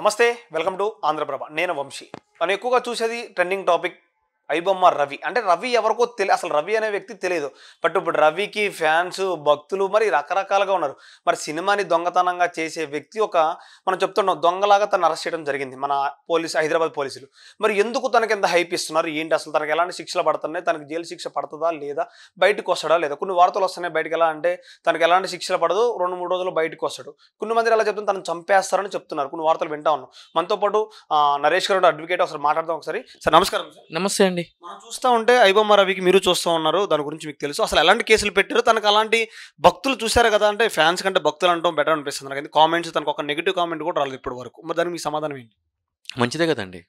నమస్తే welcome to Andhraprabha. నేను వంశీ. మనం ఎక్కువగా చూసేది ట్రెండింగ్ టాపిక్ ఐబొమ్మ రవి. అంటే రవి ఎవరికో అసలు రవి అనే వ్యక్తి తెలియదు. బట్ ఇప్పుడు రవికి ఫ్యాన్స్, భక్తులు మరి రకరకాలుగా ఉన్నారు. మరి సినిమాని దొంగతనంగా చేసే వ్యక్తి మనం చెప్తున్నాం దొంగలాగా తను అరెస్ట్ చేయడం జరిగింది మన హైదరాబాద్ పోలీసులు. మరి ఎందుకు తనకి ఎంత హైప్ ఇస్తున్నారు? ఏంటి అసలు తనకి ఎలాంటి శిక్షలు పడుతున్నాయి? తనకి జైలు శిక్ష పడుతుందా లేదా? బయటకు వస్తాడా లేదా? కొన్ని వార్తలు వస్తున్నాయి బయటకు. ఎలా అంటే తనకి ఎలాంటి శిక్షలు పడదు, 2-3 రోజుల్లో బయటకు వస్తాడు. కొన్ని మంది ఎలా చెప్తున్నారు తనను చంపేస్తారని చెప్తున్నారు. కొన్ని వార్తలు వింటా ఉన్నాం. మనతో పాటు నరేష్ గారు అడ్వకేట్, ఒకసారి మాట్లాడదాం. ఒకసారి సార్ నమస్కారం. సార్ నమస్తే అండి. మనం చూస్తూ ఉంటే ఐబొమ్మ రవికి మీరు చూస్తూ ఉన్నారు, దాని గురించి మీకు తెలుసు. అసలు ఎలాంటి కేసులు పెట్టారు? తనకు అలాంటి భక్తులు చూశారు కదా, అంటే ఫ్యాన్స్ కంటే భక్తులు అంటాం బెటర్ అనిపిస్తుంది నాకు. కామెంట్స్ తనకు ఒక నెగిటివ్ కామెంట్ కూడా రాలేదు ఇప్పటి వరకు. మరి దానికి మీ సమాధానం ఏంటి? మంచిదే కదండి.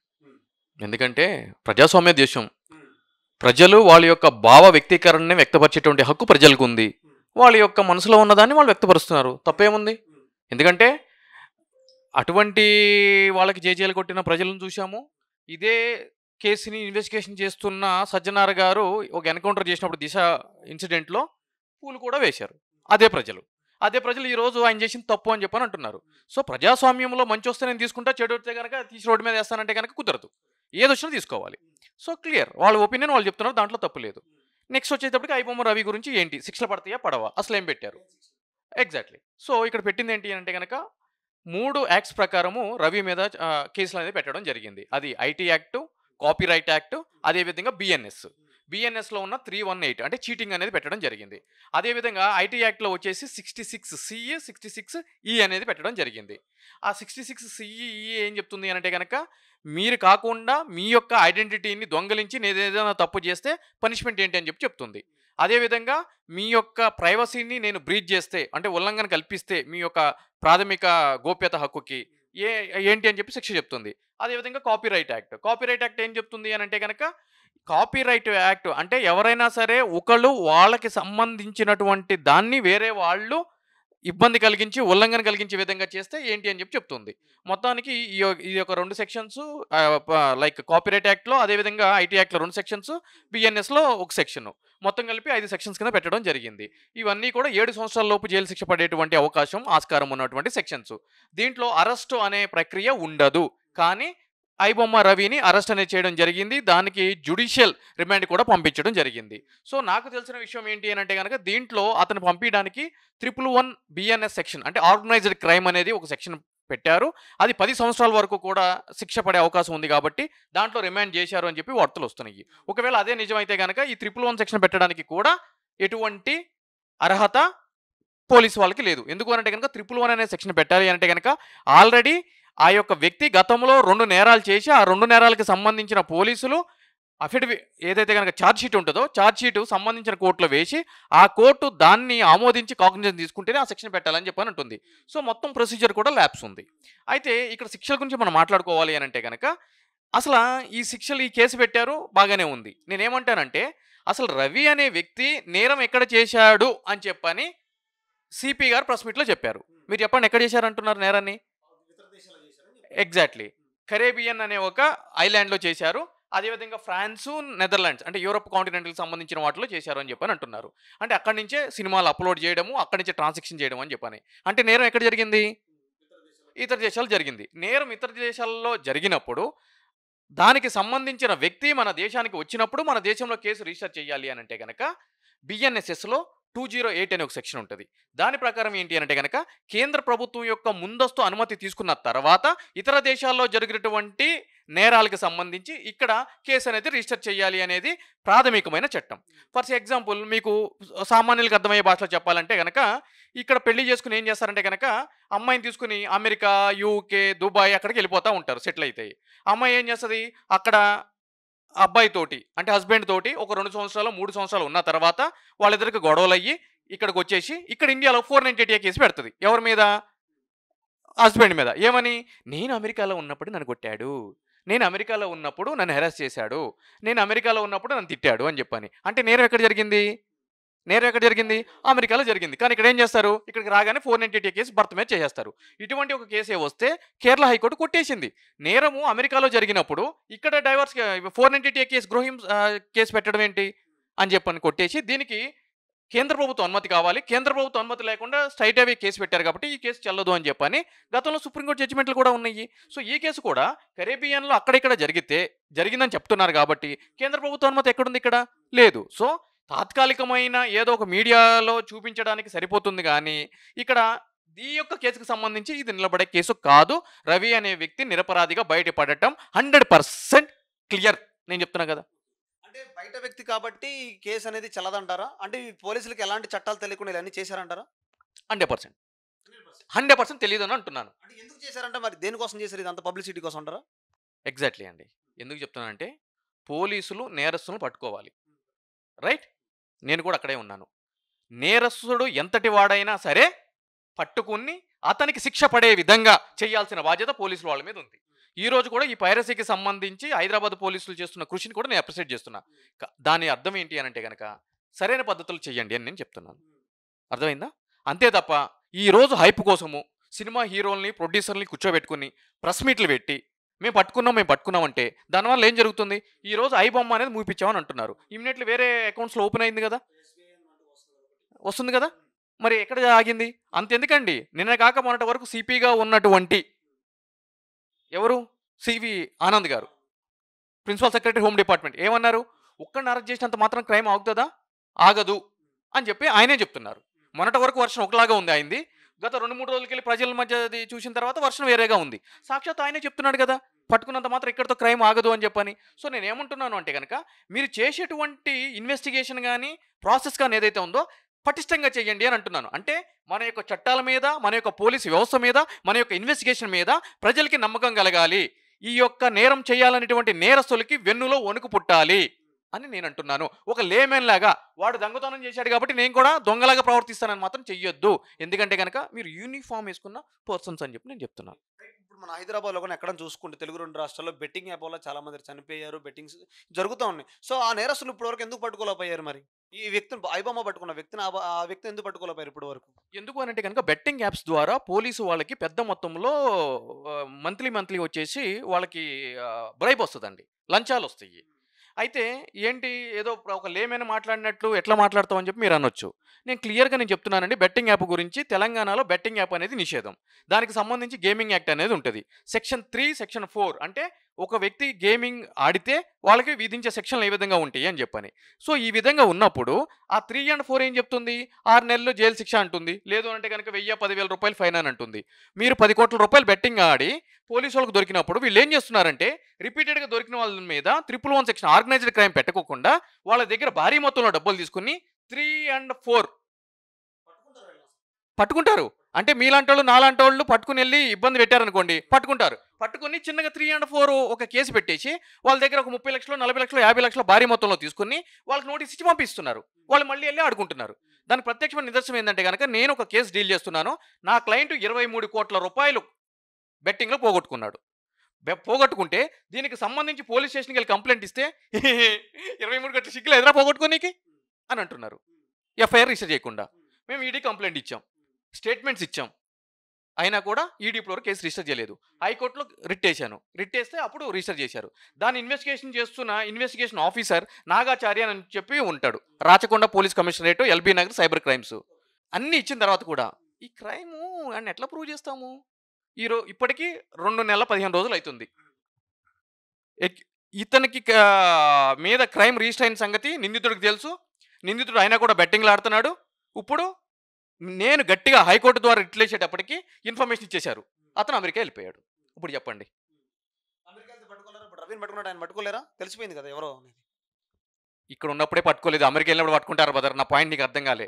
ఎందుకంటే ప్రజాస్వామ్య దేశం, ప్రజలు వాళ్ళ యొక్క భావ వ్యక్తీకరణని వ్యక్తపరిచేటువంటి హక్కు ప్రజలకు ఉంది. వాళ్ళ యొక్క మనసులో ఉన్నదాన్ని వాళ్ళు వ్యక్తపరుస్తున్నారు, తప్పేముంది? ఎందుకంటే అటువంటి వాళ్ళకి జేజేలు కొట్టిన ప్రజలను చూసాము. ఇదే కేసుని ఇన్వెస్టిగేషన్ చేస్తున్న సజ్జనార్ గారు ఒక ఎన్కౌంటర్ చేసినప్పుడు దిశ ఇన్సిడెంట్లో పూలు కూడా వేశారు. అదే ప్రజలు ఈరోజు ఆయన చేసింది తప్పు అని చెప్పని అంటున్నారు. సో ప్రజాస్వామ్యంలో మంచి వస్తే నేను తీసుకుంటా, చెడు వస్తే కనుక తీసి రోడ్డు మీద వేస్తానంటే కనుక కుదరదు. ఏదొచ్చినా తీసుకోవాలి. సో క్లియర్, వాళ్ళ ఒపీనియన్ వాళ్ళు చెప్తున్నారు, దాంట్లో తప్పు లేదు. నెక్స్ట్ వచ్చేటప్పటికి ఐబొమ్మ రవి గురించి ఏంటి, శిక్షలు పడతాయా పడవా, అసలు ఏం పెట్టారు? ఎగ్జాక్ట్లీ. సో ఇక్కడ పెట్టింది ఏంటి అంటే కనుక 3 యాక్ట్స్ ప్రకారము రవి మీద కేసులు అనేది పెట్టడం జరిగింది. అది ఐటీ యాక్టు, కాపీరైట్ యాక్ట్, అదేవిధంగా బిఎన్ఎస్లో ఉన్న 318 అంటే చీటింగ్ అనేది పెట్టడం జరిగింది. అదేవిధంగా ఐటీ యాక్ట్లో వచ్చేసి 66CE 66E అనేది పెట్టడం జరిగింది. ఆ 66CE ఏం చెప్తుంది అంటే కనుక మీరు కాకుండా మీ యొక్క ఐడెంటిటీని దొంగలించి నేను ఏదైనా తప్పు చేస్తే పనిష్మెంట్ ఏంటి అని చెప్తుంది. అదేవిధంగా మీ యొక్క ప్రైవసీని నేను బ్రీచ్ చేస్తే, అంటే ఉల్లంఘన కల్పిస్తే మీ యొక్క ప్రాథమిక గోప్యత హక్కుకి ఏంటి అని చెప్పి శిక్ష చెప్తుంది. అదేవిధంగా కాపీరైట్ యాక్ట్ ఏం చెప్తుంది అని అంటే కనుక కాపీరైట్ యాక్ట్ అంటే ఎవరైనా సరే ఒకళ్ళు వాళ్ళకి సంబంధించినటువంటి దాన్ని వేరే వాళ్ళు ఇబ్బంది కలిగించి ఉల్లంఘన కలిగించే విధంగా చేస్తే ఏంటి అని చెప్తుంది. మొత్తానికి ఈ యొక్క 2 సెక్షన్స్ లైక్ కాపీరైట్ యాక్ట్లో, అదేవిధంగా ఐటీ యాక్ట్లో 2 సెక్షన్స్, బిఎన్ఎస్లో 1 సెక్షన్, మొత్తం కలిపి 5 సెక్షన్స్ కింద పెట్టడం జరిగింది. ఇవన్నీ కూడా 7 సంవత్సరాల లోపు జైలు శిక్ష పడేటువంటి అవకాశం, ఆస్కారం ఉన్నటువంటి సెక్షన్స్. దీంట్లో అరెస్టు అనే ప్రక్రియ ఉండదు. కానీ ఐబొమ్మ రవిని అరెస్ట్ అనేది చేయడం జరిగింది. దానికి జ్యుడిషియల్ రిమాండ్ కూడా పంపించడం జరిగింది. సో నాకు తెలిసిన విషయం ఏంటి అని అంటే కనుక దీంట్లో అతను పంపించడానికి 111 బిఎన్ఎస్ సెక్షన్ అంటే ఆర్గనైజ్డ్ క్రైమ్ అనేది ఒక సెక్షన్ పెట్టారు. అది 10 సంవత్సరాల వరకు కూడా శిక్ష పడే అవకాశం ఉంది కాబట్టి దాంట్లో రిమాండ్ చేశారు అని చెప్పి వార్తలు వస్తున్నాయి. ఒకవేళ అదే నిజమైతే కనుక ఈ 111 సెక్షన్ పెట్టడానికి కూడా ఎటువంటి అర్హత పోలీసు వాళ్ళకి లేదు. ఎందుకు అంటే కనుక 111 అనే సెక్షన్ పెట్టాలి అంటే కనుక ఆల్రెడీ ఆ యొక్క వ్యక్తి గతంలో 2 నేరాలు చేసి ఆ 2 నేరాలకు సంబంధించిన పోలీసులు అఫిడవిట్ ఏదైతే కనుక ఛార్జ్షీట్ ఉంటుందో ఛార్జ్షీట్ సంబంధించిన కోర్టులో వేసి ఆ కోర్టు దాన్ని ఆమోదించి కాగ్నిజెన్స్ తీసుకుంటేనే ఆ సెక్షన్ పెట్టాలని చెప్పని ఉంటుంది. సో మొత్తం ప్రొసీజర్ కూడా ల్యాప్స్ ఉంది. అయితే ఇక్కడ శిక్షల గురించి మనం మాట్లాడుకోవాలి అని అంటే కనుక అసలు ఈ కేసు పెట్టారు, బాగానే ఉంది. నేనేమంటానంటే అసలు రవి అనే వ్యక్తి నేరం ఎక్కడ చేశాడు అని చెప్పని సిపి గారు ప్రెస్ మీట్లో చెప్పారు. మీరు చెప్పండి, ఎక్కడ చేశారంటున్నారు నేరాన్ని? ఎగ్జాక్ట్లీ, కరేబియన్ అనే ఒక ఐలాండ్లో చేశారు. అదేవిధంగా ఫ్రాన్సు, నెదర్లాండ్స్ అంటే యూరోప్ కాంటినెంట్కి సంబంధించిన వాటిలో చేశారు అని చెప్పని అంటున్నారు. అంటే అక్కడి నుంచే సినిమాలు అప్లోడ్ చేయడము, అక్కడి నుంచే ట్రాన్సాక్షన్ చేయడం అని చెప్పని. అంటే నేరం ఎక్కడ జరిగింది? ఇతర దేశాలు జరిగింది. నేరం ఇతర దేశాల్లో జరిగినప్పుడు దానికి సంబంధించిన వ్యక్తి మన దేశానికి వచ్చినప్పుడు మన దేశంలో కేసు రిజిస్టర్ చేయాలి అని అంటే కనుక బిఎన్ఎస్ఎస్లో 208 అనే ఒక సెక్షన్ ఉంటుంది. దాని ప్రకారం ఏంటి అంటే కనుక కేంద్ర ప్రభుత్వం యొక్క ముందస్తు అనుమతి తీసుకున్న తర్వాత ఇతర దేశాల్లో జరిగినటువంటి నేరాలకు సంబంధించి ఇక్కడ కేసు అనేది రిజిస్టర్ చేయాలి అనేది ప్రాథమికమైన చట్టం. ఫర్ ఎగ్జాంపుల్ మీకు సామాన్యులకు అర్థమయ్యే భాషలో చెప్పాలంటే కనుక ఇక్కడ పెళ్లి చేసుకుని ఏం చేస్తారంటే కనుక అమ్మాయిని తీసుకుని అమెరికా, యూకే, దుబాయ్ అక్కడికి వెళ్ళిపోతూ ఉంటారు, సెటిల్ అవుతాయి. అమ్మాయి ఏం చేస్తుంది, అక్కడ అబ్బాయి తోటి అంటే హస్బెండ్ తోటి ఒక 2 సంవత్సరాలు 3 సంవత్సరాలు ఉన్న తర్వాత వాళ్ళిద్దరికి గొడవలు అయ్యి ఇక్కడికి వచ్చేసి ఇక్కడ ఇండియాలో 498 కేసు పెడుతుంది. ఎవరి మీద? హస్బెండ్ మీద. ఏమని? నేను అమెరికాలో ఉన్నప్పుడు నన్ను కొట్టాడు, నేను అమెరికాలో ఉన్నప్పుడు నన్ను హెరాస్ చేశాడు, నేను అమెరికాలో ఉన్నప్పుడు నన్ను తిట్టాడు అని చెప్పని. అంటే నేరం ఎక్కడ జరిగింది? అమెరికాలో జరిగింది. కానీ ఇక్కడ ఏం చేస్తారు, ఇక్కడికి రాగానే 498 కేసు భర్త మీద చేసేస్తారు. ఇటువంటి ఒక కేసే వస్తే కేరళ హైకోర్టు కొట్టేసింది. నేరము అమెరికాలో జరిగినప్పుడు ఇక్కడ డైవర్స్ 498 కేసు కేసు పెట్టడం ఏంటి అని చెప్పని కొట్టేసి దీనికి కేంద్ర ప్రభుత్వం అనుమతి కావాలి. కేంద్ర ప్రభుత్వం అనుమతి లేకుండా స్ట్రైట్ అవే కేసు పెట్టారు కాబట్టి ఈ కేసు చెల్లదు అని చెప్పని గతంలో సుప్రీంకోర్టు జడ్జిమెంట్లు కూడా ఉన్నాయి. సో ఈ కేసు కూడా కరేబియన్లో అక్కడిక్కడ జరిగిందని చెప్తున్నారు కాబట్టి కేంద్ర ప్రభుత్వ అనుమతి ఎక్కడుంది? ఇక్కడ లేదు. సో తాత్కాలికమైన ఏదో ఒక మీడియాలో చూపించడానికి సరిపోతుంది కానీ ఇక్కడ ఈ యొక్క కేసుకు సంబంధించి ఇది నిలబడే కేసు కాదు. రవి అనే వ్యక్తి నిరపరాధిగా బయటపడటం 100% క్లియర్. నేను చెప్తున్నా కదా. అంటే బయట వ్యక్తి కాబట్టి ఈ కేసు అనేది చల్లదంటారా? అంటే ఈ పోలీసులకు ఎలాంటి చట్టాలు తెలియకుండా ఇవన్నీ చేశారంటారా? 100% 100% తెలియదు అని అంటున్నాను. అంటే ఎందుకు చేశారంటే మరి దేనికోసం చేశారు? ఇదంతా పబ్లిసిటీ కోసం అంటారా? ఎగ్జాక్ట్లీ అండి. ఎందుకు చెప్తున్నానంటే పోలీసులు నేరస్తులను పట్టుకోవాలి. రైట్? నేను కూడా అక్కడే ఉన్నాను. నేరస్తుడు ఎంతటి వాడైనా సరే పట్టుకుని అతనికి శిక్ష పడే విధంగా చేయాల్సిన బాధ్యత పోలీసుల వాళ్ళ మీద ఉంది. ఈ రోజు కూడా ఈ పైరసీకి సంబంధించి హైదరాబాద్ పోలీసులు చేస్తున్న కృషిని కూడా నేను అప్రిషియేట్ చేస్తున్నా. దాని అర్థం ఏంటి అని అంటే కనుక సరైన పద్ధతులు చేయండి అని నేను చెప్తున్నాను. అర్థమైందా? అంతే తప్ప ఈ రోజు హైప్ కోసము సినిమా హీరోల్ని ప్రొడ్యూసర్ని కూర్చోబెట్టుకుని ప్రెస్ మీట్లు పెట్టి మేము పట్టుకున్నాం అంటే దానివల్ల ఏం జరుగుతుంది? ఈ రోజు ఐ బొమ్మ అనేది మూపించామని అంటున్నారు. ఇమీడియట్లీ వేరే అకౌంట్స్లో ఓపెన్ అయింది కదా, వస్తుంది కదా. మరి ఎక్కడ ఆగింది? అంతెందుకండి, నిన్న కాక మొన్నటి వరకు సిపిగా ఉన్నటువంటి ఎవరు? సివి ఆనంద్ గారు, ప్రిన్సిపల్ సెక్రటరీ హోమ్ డిపార్ట్మెంట్, ఏమన్నారు? ఒక్కడిని అరెస్ట్ చేసినంత మాత్రం క్రైమ్ ఆగుతుందా? ఆగదు అని చెప్పి ఆయనే చెప్తున్నారు. మొన్నటి వరకు వర్షన్ ఒకలాగా ఉంది అయింది. గత 2-3 రోజులకెళ్ళి ప్రజల మధ్య అది చూసిన తర్వాత వర్షన్ వేరేగా ఉంది. సాక్షాత్ ఆయనే చెప్తున్నాడు కదా, పట్టుకున్నంత మాత్రం ఇక్కడితో క్రైమ్ ఆగదు అని చెప్పని. సో నేను ఏమంటున్నాను అంటే కనుక మీరు చేసేటువంటి ఇన్వెస్టిగేషన్ కానీ ప్రాసెస్ కానీ ఏదైతే ఉందో పటిష్టంగా చేయండి అని అంటున్నాను. అంటే మన యొక్క చట్టాల మీద, మన యొక్క పోలీసు వ్యవస్థ మీద, మన యొక్క ఇన్వెస్టిగేషన్ మీద ప్రజలకి నమ్మకం కలగాలి. ఈ యొక్క నేరం చేయాలనేటువంటి నేరస్తులకి వెన్నులో వణుకు పుట్టాలి అని నేను అంటున్నాను. ఒక లేమెన్ లాగా వాడు దొంగతనం చేశాడు కాబట్టి నేను కూడా దొంగలాగా ప్రవర్తిస్తానని మాత్రం చెయ్యొద్దు. ఎందుకంటే కనుక మీరు యూనిఫామ్ వేసుకున్న పర్సన్స్ అని చెప్పి నేను చెప్తున్నాను. ఇప్పుడు మన హైదరాబాద్లో కూడా ఎక్కడ చూసుకుంటే తెలుగు 2 రాష్ట్రాల్లో బెట్టింగ్ యాప్ వల్ల చాలా మంది చనిపోయారు, బెట్టింగ్స్ జరుగుతూ ఉన్నాయి. సో ఆ నేరస్తులు ఇప్పటివరకు ఎందుకు పట్టుకోలేకపోయారు? మరి ఈ వ్యక్తిని ఐబొమ్మ పట్టుకున్న వ్యక్తిని ఆ వ్యక్తిని ఎందుకు పట్టుకోలేకపోయారు ఇప్పటి వరకు? ఎందుకు అని అంటే కనుక బెట్టింగ్ యాప్స్ ద్వారా పోలీసు వాళ్ళకి పెద్ద మొత్తంలో మంత్లీ వచ్చేసి వాళ్ళకి బ్రైబ్ వస్తుందండి, లంచాలు వస్తాయి. అయితే ఏంటి, ఏదో ఒక లేమైన మాట్లాడినట్లు ఎట్లా మాట్లాడతామని చెప్పి మీరు అనొచ్చు. నేను క్లియర్గా చెప్తున్నానండి, బెట్టింగ్ యాప్ గురించి. తెలంగాణలో బెట్టింగ్ యాప్ అనేది నిషేధం. దానికి సంబంధించి గేమింగ్ యాక్ట్ అనేది ఉంటుంది. సెక్షన్ 3, సెక్షన్ 4 అంటే ఒక వ్యక్తి గేమింగ్ ఆడితే వాళ్ళకి విధించే సెక్షన్లు ఏ విధంగా ఉంటాయి అని చెప్పని. సో ఈ విధంగా ఉన్నప్పుడు ఆ 3 and 4 ఏం చెప్తుంది? 6 నెలలు జైలు శిక్ష అంటుంది. లేదు అంటే కనుక 1000-10,000 రూపాయలు ఫైన్ అని అంటుంది. మీరు 10 కోట్ల రూపాయలు బెట్టింగ్ ఆడి పోలీసు వాళ్ళకి దొరికినప్పుడు వీళ్ళు ఏం చేస్తున్నారంటే రిపీటెడ్గా దొరికిన వాళ్ళ మీద 111 సెక్షన్ ఆర్గనైజ్డ్ క్రైమ్ పెట్టకోకుండా వాళ్ళ దగ్గర భారీ మొత్తంలో డబ్బులు తీసుకుని 3 and 4 పట్టుకుంటారు. అంటే మీలాంటి వాళ్ళు నాలాంటి వాళ్ళు పట్టుకుని వెళ్ళి ఇబ్బంది పెట్టారనుకోండి, పట్టుకుంటారు. పట్టుకుని చిన్నగా 3 and 4 ఒక కేసు పెట్టేసి వాళ్ళ దగ్గర ఒక 30 లక్షలు, 40 లక్షలు, 50 లక్షలు భారీ మొత్తంలో తీసుకుని వాళ్ళకి నోటీస్ ఇచ్చి పంపిస్తున్నారు. వాళ్ళు మళ్ళీ వెళ్ళి ఆడుకుంటున్నారు. దానికి ప్రత్యక్షమైన నిదర్శనం ఏంటంటే కనుక నేను ఒక కేసు డీల్ చేస్తున్నాను. నా క్లయింట్ 23 కోట్ల రూపాయలు బెట్టింగ్లో పోగొట్టుకున్నాడు. పోగొట్టుకుంటే దీనికి సంబంధించి పోలీస్ స్టేషన్కి వెళ్ళి కంప్లైంట్ ఇస్తే 23 కోట్ల సిగ్గులు ఎదురా పోగొట్టుకోనీకి అని అంటున్నారు. ఎఫ్ఐఆర్ రిజిస్టర్ చేయకుండా మేము ఈడీ కంప్లైంట్ ఇచ్చాం, స్టేట్మెంట్స్ ఇచ్చాం, అయినా కూడా ఈడీ ఇప్పటివరకు కేసు రిజిస్టర్ చేయలేదు. హైకోర్టులో రిట్ వేశాను. రిట్ వేస్తే అప్పుడు రిజిస్టర్ చేశారు. దాన్ని ఇన్వెస్టిగేషన్ చేస్తున్న ఇన్వెస్టిగేషన్ ఆఫీసర్ నాగాచార్య అని చెప్పి ఉంటాడు. Rachakonda police commissionerate, LB Nagar cyber crimes అన్నీ ఇచ్చిన తర్వాత కూడా ఈ క్రైము అని ఎట్లా ప్రూవ్ చేస్తాము? ఇప్పటికీ 2 నెలల 15 రోజులు అవుతుంది. ఇతనికి మీద క్రైమ్ రిజిస్టర్ అయిన సంగతి నిందితుడికి తెలుసు. నిందితుడు అయినా కూడా బెట్టింగ్లు ఆడుతున్నాడు. ఇప్పుడు నేను గట్టిగా హైకోర్టు ద్వారా రిట్లేసేటప్పటికి ఇన్ఫర్మేషన్ ఇచ్చేశారు. అతను అమెరికా వెళ్ళిపోయాడు. ఇప్పుడు చెప్పండి, రవిని పట్టుకున్నాడు, ఆయన పట్టుకోలేరా? తెలిసిపోయింది కదా ఎవరో. ఇక్కడ ఉన్నప్పుడే పట్టుకోలేదు, అమెరికా వెళ్ళినప్పుడు పట్టుకుంటారు బదర్. నా పాయింట్ నీకు అర్థం కాలే.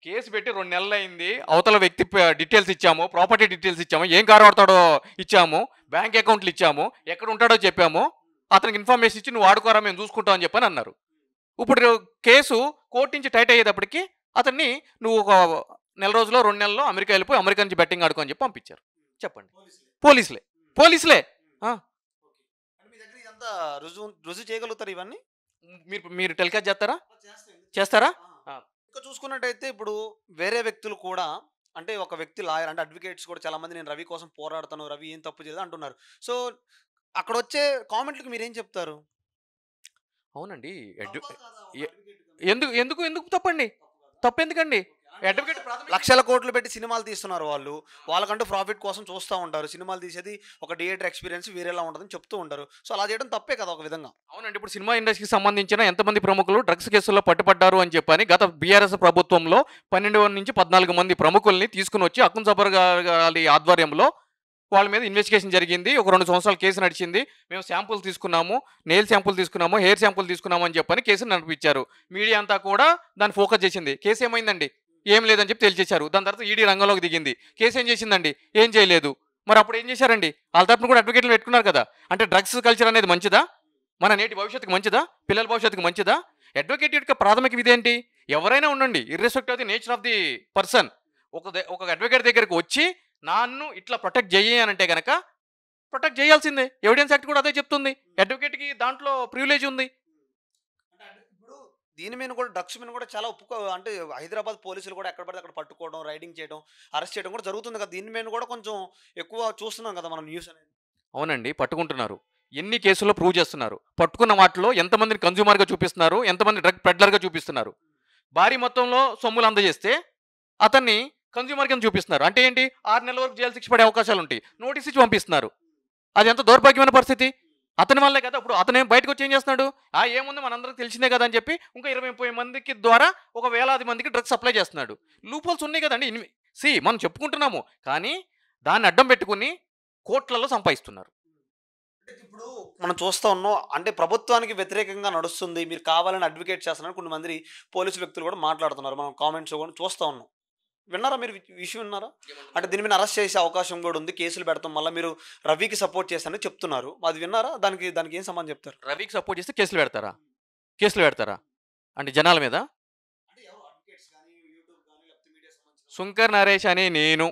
కేసు పెట్టి 2 నెలలు అయింది. అవతల వ్యక్తి డీటెయిల్స్ ఇచ్చాము, ప్రాపర్టీ డీటెయిల్స్ ఇచ్చాము, ఏం కారు వాడతాడో ఇచ్చాము, బ్యాంక్ అకౌంట్లు ఇచ్చాము, ఎక్కడ ఉంటాడో చెప్పాము, అతనికి ఇన్ఫర్మేషన్ ఇచ్చి నువ్వు వాడుకోరా మేము చూసుకుంటాం అని చెప్పని అన్నారు. ఇప్పుడు కేసు కోర్టు నుంచి టైట్ అయ్యేటప్పటికి అతన్ని నువ్వు ఒక 1 రోజులో 2 నెలల్లో అమెరికా వెళ్ళిపోయి అమెరికా నుంచి బెట్టింగ్ ఆడుకో అని చెప్పి పంపించారు. చెప్పండి, పోలీసులే. రుజువు చేయగలుగుతారు ఇవన్నీ? మీరు టెలికాస్ట్ చేస్తారా? ఇంకా చూసుకున్నట్టయితే ఇప్పుడు వేరే వ్యక్తులు కూడా, అంటే ఒక వ్యక్తి లాయర్, అంటే అడ్వకేట్స్ కూడా చాలా మంది నేను రవి కోసం పోరాడతాను, రవి ఏం తప్పు చేయదు అంటున్నారు. సో అక్కడ వచ్చే కామెంట్లకు మీరేం చెప్తారు? అవునండి, ఎందుకు తప్పండి? తప్పెందుకండి? అడ్వకేట్ ప్రాథమిక లక్షల కోట్లు పెట్టి సినిమాలు తీస్తున్నారు వాళ్ళు. వాళ్ళకంటూ ప్రాఫిట్ కోసం చూస్తూ ఉంటారు. సినిమాలు తీసేది ఒక థియేటర్ ఎక్స్పీరియన్స్ వేరేలా ఉంటుందని చెప్తూ ఉంటారు. సో అలా చేయడం తప్పే కదా ఒక విధంగా. అవునండి. ఇప్పుడు సినిమా ఇండస్ట్రీకి సంబంధించిన ఎంతమంది ప్రముఖులు డ్రగ్స్ కేసుల్లో పట్టుపడ్డారు అని చెప్పని గత బీఆర్ఎస్ ప్రభుత్వంలో 12 నుంచి 14 మంది ప్రముఖుల్ని తీసుకుని వచ్చి అకున్ జబర్ గారి ఆధ్వర్యంలో వాళ్ళ మీద ఇన్వెస్టిగేషన్ జరిగింది. ఒక 2 సంవత్సరాలు కేసు నడిచింది. మేము శాంపుల్ తీసుకున్నాము, నెయిల్ శాంపుల్ తీసుకున్నాము, హెయిర్ శాంపుల్ తీసుకున్నాము అని చెప్పని కేసును నడిపించారు. మీడియా అంతా కూడా దాన్ని ఫోకస్ చేసింది. కేసు ఏమైందండి? ఏం లేదని చెప్పి తేల్చేశారు. దాని తర్వాత ఈడీ రంగంలోకి దిగింది. కేసు ఏం చేసిందండి? ఏం చేయలేదు. మరి అప్పుడు ఏం చేశారండి? వాళ్ళ తరపున కూడా అడ్వకేట్లు పెట్టుకున్నారు కదా. అంటే డ్రగ్స్ కల్చర్ అనేది మంచిదా? మన నేటి భవిష్యత్తుకు మంచిదా? పిల్లల భవిష్యత్తుకు మంచిదా? అడ్వకేట్ యొక్క ప్రాథమిక విధి ఏంటి? ఎవరైనా ఉండండి, irrespective of the nature of the person, ఒక అడ్వకేట్ దగ్గరికి వచ్చి నన్ను ఇట్లా ప్రొటెక్ట్ చేయి అని అంటే కనుక ప్రొటెక్ట్ చేయాల్సిందే. ఎవిడెన్స్ యాక్ట్ కూడా అదే చెప్తుంది. అడ్వకేట్కి దాంట్లో ప్రివిలేజ్ ఉంది. ఇప్పుడు దీని మీద కూడా డ్రగ్స్ మీద కూడా చాలా అంటే హైదరాబాద్ పోలీసులు కూడా ఎక్కడ పడితే అక్కడ పట్టుకోవడం, రైడింగ్ చేయడం, అరెస్ట్ చేయడం కూడా జరుగుతుంది కదా. దీని మీద కూడా కొంచెం ఎక్కువ చూస్తున్నాం కదా మనం న్యూస్ అనేది. అవునండి, పట్టుకుంటున్నారు. ఎన్ని కేసుల్లో ప్రూవ్ చేస్తున్నారు. పట్టుకున్న వాటిలో ఎంతమందిని కన్జ్యూమర్గా చూపిస్తున్నారు, ఎంతమంది డ్రగ్ పెడ్లర్గా చూపిస్తున్నారు. భారీ మొత్తంలో సొమ్ములు అందజేస్తే అతన్ని కన్జ్యూమర్ కింద చూపిస్తున్నారు. అంటే ఏంటి? 6 నెలల వరకు జైలు శిక్ష పడే అవకాశాలు ఉంటాయి. నోటీస్ ఇచ్చి పంపిస్తున్నారు. అది ఎంత దౌర్భాగ్యమైన పరిస్థితి. అతని వల్లే కదా. ఇప్పుడు అతను బయటకు వచ్చి ఏం చేస్తున్నాడు? ఏముంది మనందరికి తెలిసిందే కదా అని చెప్పి ఇంకా 20-30 మందికి ద్వారా ఒక వేలాది మందికి డ్రగ్స్ సప్లై చేస్తున్నాడు. లూప్ హోల్స్ ఉన్నాయి కదండి. మనం చెప్పుకుంటున్నాము, కానీ దాన్ని అడ్డం పెట్టుకుని కోట్లలో సంపాదిస్తున్నారు. ఇప్పుడు మనం చూస్తూ ఉన్నాం, అంటే ప్రభుత్వానికి వ్యతిరేకంగా నడుస్తుంది, మీరు కావాలని అడ్వకేట్ చేస్తున్నారు కొంతమంది పోలీసు వ్యక్తులు కూడా మాట్లాడుతున్నారు. మనం కామెంట్స్ కూడా చూస్తూ ఉన్నాం. విన్నారా మీరు? విషయం విన్నారా? అంటే దీని మీద అరెస్ట్ చేసే అవకాశం కూడా ఉంది, కేసులు పెడతాం, మళ్ళీ మీరు రవికి సపోర్ట్ చేస్తారని చెప్తున్నారు. అది విన్నారా? దానికి ఏం సంబంధం చెప్తారు? రవికి సపోర్ట్ చేస్తే కేసులు పెడతారా? కేసులు పెడతారా అంటే జనాల మీద? శంకర్ నరేష్ అనే నేను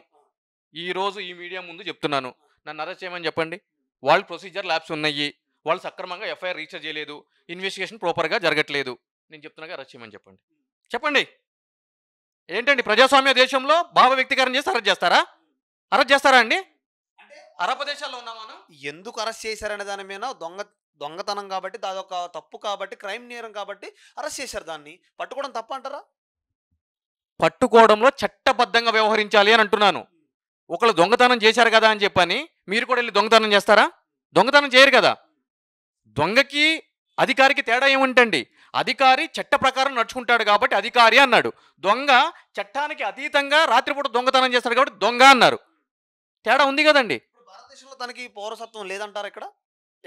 ఈరోజు ఈ మీడియా ముందు చెప్తున్నాను, నన్ను అరెస్ట్ చేయమని చెప్పండి. వాళ్ళు ప్రొసీజర్ ల్యాబ్స్ ఉన్నాయి, వాళ్ళు సక్రమంగా ఎఫ్ఐఆర్ రిజిస్టర్ చేయలేదు, ఇన్వెస్టిగేషన్ ప్రాపర్గా జరగట్లేదు. నేను చెప్తున్నాగా అరెస్ట్ చేయమని చెప్పండి. చెప్పండి. ఏంటండి ప్రజాస్వామ్య దేశంలో భావ వ్యక్తీకరణ చేసి అరెస్ట్ చేస్తారా? అరెస్ట్ చేస్తారా అండి? అరబ్ దేశాల్లో ఉన్నామా? ఎందుకు అరెస్ట్ చేశారనే దాని మీద దొంగతనం కాబట్టి, అదొక తప్పు కాబట్టి, క్రైమ్ నేరం కాబట్టి అరెస్ట్ చేశారు. దాన్ని పట్టుకోవడం తప్ప అంటారా? పట్టుకోవడంలో చట్టబద్ధంగా వ్యవహరించాలి అని అంటున్నాను. ఒకళ్ళు దొంగతనం చేశారు కదా అని చెప్పని మీరు కూడా వెళ్ళి దొంగతనం చేస్తారా? దొంగతనం చేయరు కదా. దొంగకి అధికారికి తేడా ఏముంటండి? అధికారి చట్ట ప్రకారం నడుచుకుంటాడు కాబట్టి అధికారి అన్నాడు. దొంగ చట్టానికి అతీతంగా రాత్రిపూట దొంగతనం చేస్తాడు కాబట్టి దొంగ అన్నారు. తేడా ఉంది కదండి. భారతదేశంలో తనకి పౌరసత్వం లేదంటారు.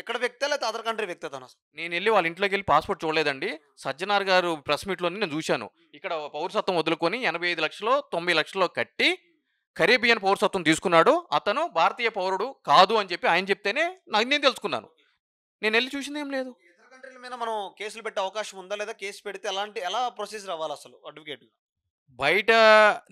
ఎక్కడ వ్యక్తే లేకపోతే అదర్ కంట్రీ వ్యక్తే తను? నేను వెళ్ళి వాళ్ళ ఇంట్లోకి వెళ్ళి పాస్పోర్ట్ చూడలేదండి. సజ్జనార్ గారు ప్రెస్ మీట్లోని నేను చూశాను. ఇక్కడ పౌరసత్వం వదులుకొని 85 లక్షలు 90 లక్షలు కట్టి కరేబియన్ పౌరసత్వం తీసుకున్నాడు. అతను భారతీయ పౌరుడు కాదు అని చెప్పి ఆయన చెప్తేనే నేను తెలుసుకున్నాను. నేను వెళ్ళి చూసింది ఏం లేదు. ఇతర కంట్రీల మీద మనం కేసులు పెట్టే అవకాశం ఉందా లేదా? కేసు పెడితే ఎలా ప్రొసీజర్ అవ్వాలి అసలు అడ్వకేట్? బయట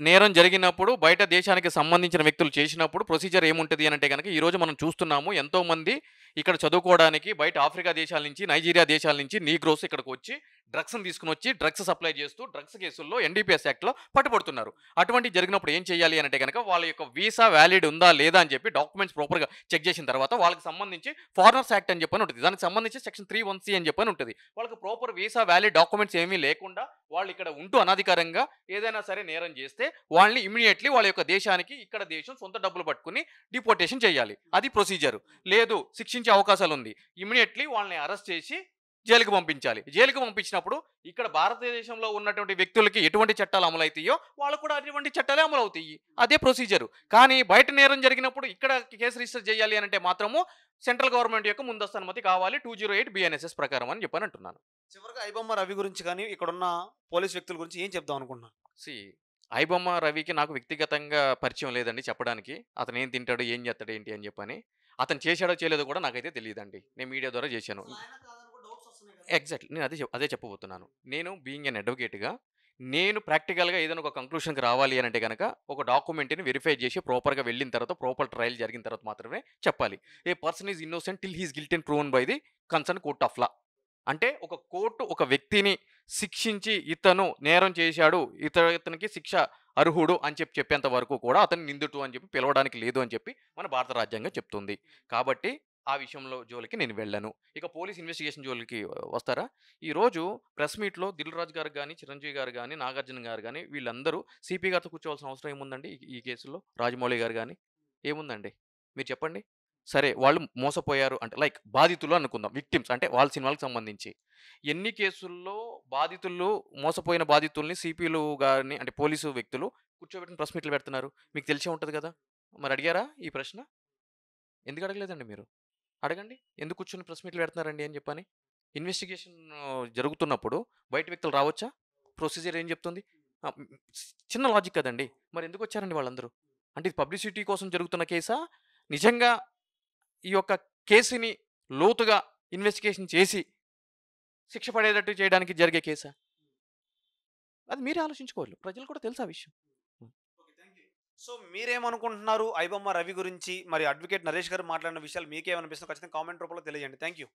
నేరం జరిగినప్పుడు, బయట దేశానికి సంబంధించిన వ్యక్తులు చేసినప్పుడు ప్రొసీజర్ ఏముంటుంది అని అంటే కనుక ఈరోజు మనం చూస్తున్నాము, ఎంతోమంది ఇక్కడ చదువుకోవడానికి బయట ఆఫ్రికా దేశాల నుంచి, నైజీరియా దేశాల నుంచి నీగ్రోస్ ఇక్కడికి వచ్చి డ్రగ్స్ని తీసుకుని వచ్చి డ్రగ్స్ సప్లై చేస్తూ డ్రగ్స్ కేసుల్లో ఎన్డీపీఎస్ యాక్ట్లో పట్టుబడుతున్నారు. అటువంటి జరిగినప్పుడు ఏం చేయాలి అని అంటే కనుక వాళ్ళ యొక్క వీసా వ్యాలిడ్ ఉందా లేదా అని చెప్పి డాక్యుమెంట్స్ ప్రాపర్గా చెక్ చేసిన తర్వాత వాళ్ళకి సంబంధించి ఫారినర్స్ యాక్ట్ అని చెప్పని ఉంటుంది. దానికి సంబంధించి సెక్షన్ 3(1)(c) అని చెప్పని ఉంటుంది. వాళ్ళకి ప్రాపర్ వీసా వ్యాలిడ్ డాక్యుమెంట్స్ ఏమీ లేకుండా వాళ్ళు ఇక్కడ ఉంటూ అనధికారంగా ఏదైనా సరే నేరం చేస్తే వాళ్ళని ఇమీడియట్లీ వాళ్ళ యొక్క దేశానికి, ఇక్కడ దేశం సొంత డబ్బులు పట్టుకుని డిపోర్టేషన్ చేయాలి. అది ప్రొసీజర్. లేదు, శిక్షించే అవకాశాలు ఉంది, ఇమీడియట్లీ వాళ్ళని అరెస్ట్ చేసి జైలుకి పంపించాలి. జైలుకి పంపించినప్పుడు ఇక్కడ భారతదేశంలో ఉన్నటువంటి వ్యక్తులకి ఎటువంటి చట్టాలు అమలు అవుతాయో వాళ్ళకు కూడా అటువంటి చట్టాలే అమలు అవుతాయి. అదే ప్రొసీజరు. కానీ బయట నేరం జరిగినప్పుడు ఇక్కడ కేసు రిజిస్టర్ చేయాలి అని అంటే మాత్రము సెంట్రల్ గవర్నమెంట్ యొక్క ముందస్తు అనుమతి కావాలి 208 BNSS ప్రకారం అని చెప్పని అంటున్నాను. చివరిగా ఐబొమ్మ రవి గురించి కానీ ఇక్కడున్న పోలీస్ వ్యక్తుల గురించి ఏం చెప్దాం అనుకుంటున్నాను? ఐబొమ్మ రవికి నాకు వ్యక్తిగతంగా పరిచయం లేదండి చెప్పడానికి. అతను ఏం తింటాడు, ఏం చేస్తాడు, ఏంటి అని చెప్పని. అతను చేశాడో చేయలేదో కూడా నాకైతే తెలియదండి. నేను మీడియా ద్వారా చేశాను. ఎగ్జాక్ట్లీ నేను అదే చెప్పబోతున్నాను. నేను బీయింగ్ ఎన్ అడ్వకేట్గా నేను ప్రాక్టికల్గా ఏదైనా ఒక కంక్లూషన్కి రావాలి అని అంటే కనుక ఒక డాక్యుమెంట్ని వెరిఫై చేసి ప్రాపర్గా వెళ్ళిన తర్వాత, ప్రాపర్ ట్రయల్ జరిగిన తర్వాత మాత్రమే చెప్పాలి. A person is innocent till he's guilty and proven by the concern court of law. అంటే ఒక కోర్టు ఒక వ్యక్తిని శిక్షించి ఇతను నేరం చేశాడు, ఇతనికి శిక్ష అర్హుడు అని చెప్పేంత వరకు కూడా అతను నిందితుడు అని చెప్పి పిలవడానికి లేదు అని చెప్పి మన భారత రాజ్యాంగం చెప్తుంది. కాబట్టి ఆ విషయంలో జోలికి నేను వెళ్ళను. ఇక పోలీస్ ఇన్వెస్టిగేషన్ జోలికి వస్తారా? ఈరోజు ప్రెస్ మీట్‌లో 'దిల్ రాజు' గారు గాని, 'చిరంజీవి' గారు గాని, 'నాగార్జున' గారు గాని వీళ్ళందరూ సీపీ గారితో కూర్చోవాల్సిన అవసరం ఏముందండి? ఈ కేసులో 'రాజమౌళి' గారు గాని ఏముందండి? మీరు చెప్పండి. సరే వాళ్ళు మోసపోయారు అంటే లైక్ బాధితులు అనుకుందాం. విక్టిమ్స్ అంటే వాళ్ళ సినిమాలకు సంబంధించి. ఎన్ని కేసుల్లో బాధితులు మోసపోయిన బాధితుల్ని సీపీలు గాని అంటే పోలీసు వ్యక్తులు కూర్చోబెట్టుకొని ప్రెస్ మీట్‌లు పెడుతున్నారు. మీకు తెలిసే ఉంటది గదా! మరి అడిగారా ఈ ప్రశ్న? ఎందుకు అడగలేదండి మీరు? అడగండి. ఎందుకు కూర్చొని ప్రెస్ మీట్‌లు పెడుతున్నారండి అని చెప్పని. ఇన్వెస్టిగేషన్ జరుగుతున్నప్పుడు బయట వ్యక్తులు రావచ్చా? ప్రొసీజర్ ఏం చెప్తుంది? ఆహ్, హ్మ్. చిన్న లాజిక్ కదండీ! మరి ఎందుకొచ్చారండి వాళ్ళందరూ? అంటే ఇది పబ్లిసిటీ కోసం జరుగుతున్న కేసా? నిజంగా ఈ యొక్క కేసుని లోతుగా ఇన్వెస్టిగేషన్ చేసి శిక్ష పడేటట్టు చేయడానికి జరిగే కేసా? అది మీరే ఆలోచించుకోవాలి. ప్రజలకు కూడా తెలుసు ఆ విషయం. హ్మ్. ఓకే. Thank you. సో, మీరేమనుకుంటున్నారు 'ఐబొమ్మ రవి' గురించి? మరి అడ్వకేట్ నరేష్ గారు మాట్లాడిన విషయాలు మీకేమనిపిస్తుందో ఖచ్చితంగా కామెంట్ రూపంలో తెలియజేయండి. Thank you.